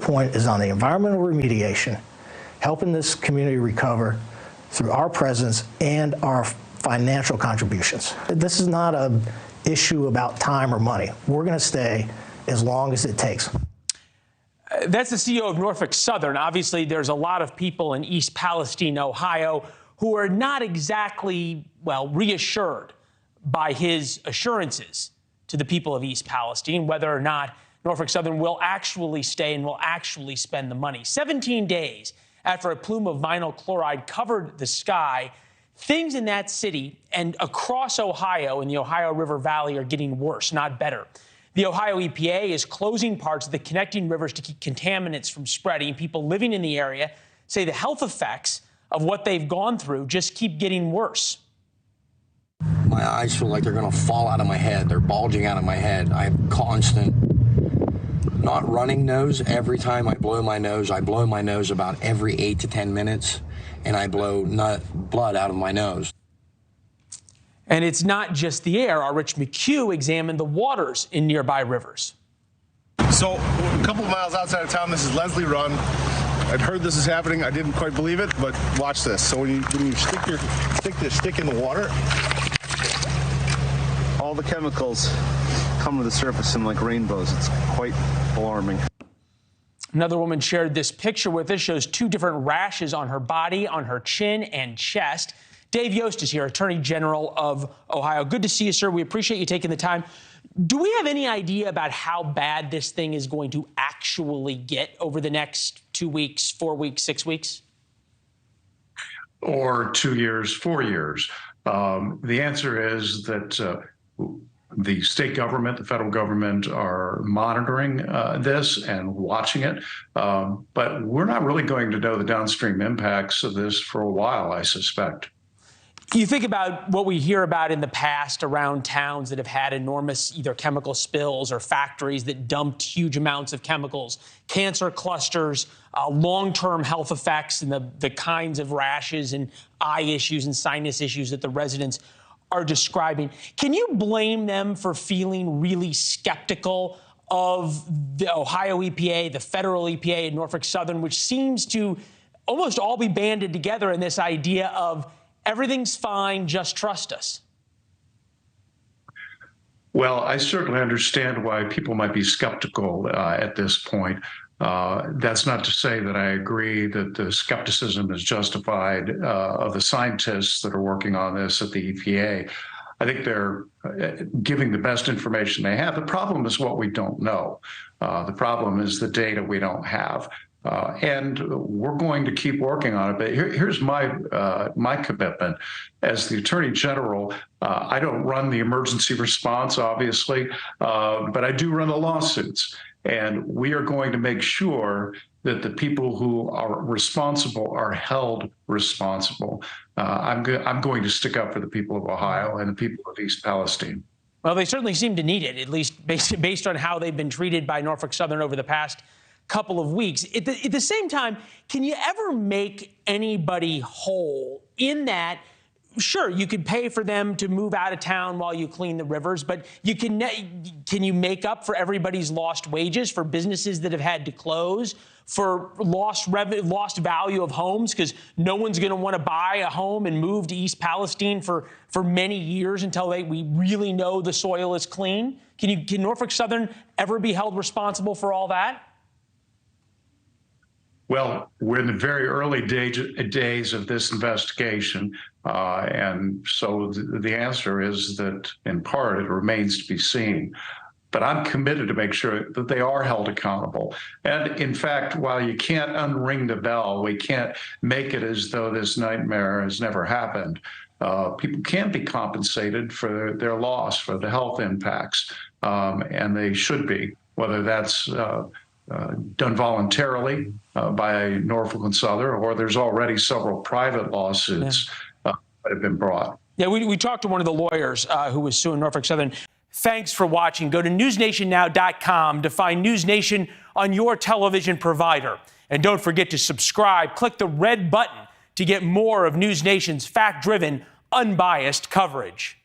Point is on the environmental remediation, helping this community recover through our presence and our financial contributions. This is not an issue about time or money. We're going to stay as long as it takes. That's the CEO of Norfolk Southern. Obviously, there's a lot of people in East Palestine, Ohio, who are not exactly, well, reassured by his assurances to the people of East Palestine, whether or not Norfolk Southern will actually stay and will actually spend the money. 17 days after a plume of vinyl chloride covered the sky, things in that city and across Ohio in the Ohio River Valley are getting worse, not better. The Ohio EPA is closing parts of the connecting rivers to keep contaminants from spreading. People living in the area say the health effects of what they've gone through just keep getting worse. My eyes feel like they're going to fall out of my head. They're bulging out of my head. I have constant, not running nose. Every time I blow my nose about every 8 to 10 minutes, and I blow blood out of my nose. And it's not just the air. Our Rich McHugh examined the waters in nearby rivers. So a couple of miles outside of town, this is Leslie Run. I'd heard this is happening. I didn't quite believe it, but watch this. So when you stick this stick in the water, all the chemicals come to the surface in like rainbows. It's quite alarming. Another woman shared this picture with us, shows 2 different rashes on her body, on her chin and chest. Dave Yost is here, Attorney General of Ohio. Good to see you, sir. We appreciate you taking the time. Do we have any idea about how bad this thing is going to actually get over the next 2 weeks, 4 weeks, 6 weeks? Or 2 years, 4 years? The answer is that the state government, the federal government are monitoring this and watching it. But we're not really going to know the downstream impacts of this for a while, I suspect. You think about what we hear about in the past around towns that have had enormous either chemical spills or factories that dumped huge amounts of chemicals, cancer clusters, long-term health effects, and the kinds of rashes and eye issues and sinus issues that the residents are describing. Can you blame them for feeling really skeptical of the Ohio EPA, the federal EPA, and Norfolk Southern, which seems to almost all be banded together in this idea of everything's fine, just trust us? Well, I certainly understand why people might be skeptical at this point. That's not to say that I agree that the skepticism is justified of the scientists that are working on this at the EPA. I think they're giving the best information they have. The problem is what we don't know. The problem is the data we don't have. And we're going to keep working on it. But here's my commitment. As the Attorney General, I don't run the emergency response, obviously, but I do run the lawsuits. And we are going to make sure that the people who are responsible are held responsible. I'm going to stick up for the people of Ohio and the people of East Palestine. Well, they certainly seem to need it, at least based on how they've been treated by Norfolk Southern over the past couple of weeks. At the same time, can you ever make anybody whole in that? Sure, you could pay for them to move out of town while you clean the rivers, but can you make up for everybody's lost wages, for businesses that have had to close, for lost value of homes, because no one's going to want to buy a home and move to East Palestine for many years until we really know the soil is clean? Can Norfolk Southern ever be held responsible for all that? Well, we're in the very early days of this investigation, and so the answer is that, in part, it remains to be seen. But I'm committed to make sure that they are held accountable. And in fact, while you can't unring the bell, we can't make it as though this nightmare has never happened. People can be compensated for their loss, for the health impacts, and they should be, whether that's done voluntarily by Norfolk and Southern, or there's already several private lawsuits that have been brought. Yeah, we talked to one of the lawyers who was suing Norfolk Southern. Thanks for watching. Go to newsnationnow.com to find News Nation on your television provider. And don't forget to subscribe. Click the red button to get more of News Nation's fact-driven, unbiased coverage.